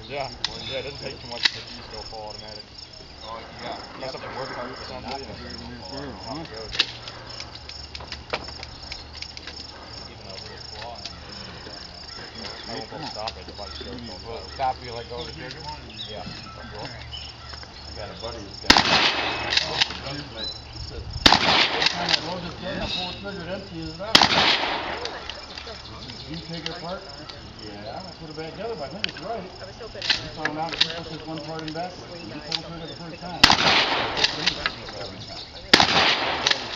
Yeah, yeah, it doesn't take too much to get these go full automatic. Oh, yeah. Unless something works for somebody, you know. Off it goes. Even a little flaw in it. I won't go stop it if I show it. Will it stop you like over the trigger? Yeah. I got a buddy who's got Load this thing, I pull the trigger, it empties it out. You take it apart? Yeah, I put it back together, but I think it's right. I was hoping I found out if you put this one part in backwards, when you pull the trigger the first time. the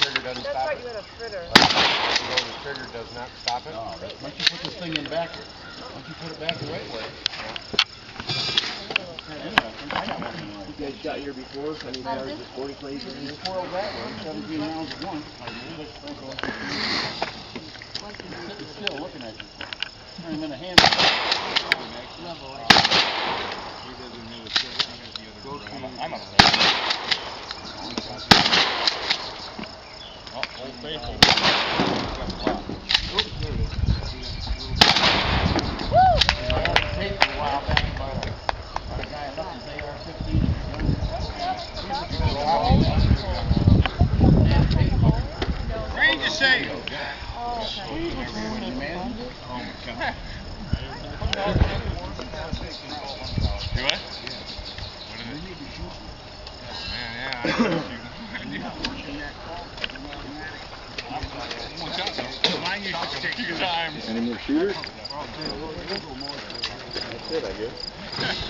trigger doesn't That's stop right, it. you had a fritter. The trigger does not stop it. No, once you put this thing in backwards, once you put it back the right way. Interesting. I got one in the right. You guys got here before, so I mean, there's just 40 plays in here. 4 that way, 17 rounds at once. Sitting still looking at you. Turn him in a hand. I'm on a oh, Old Faithful. Taped a while back by a guy left his AR-15. Ranger say. Oh, okay. Do I? Any more shooters? That's it, I guess.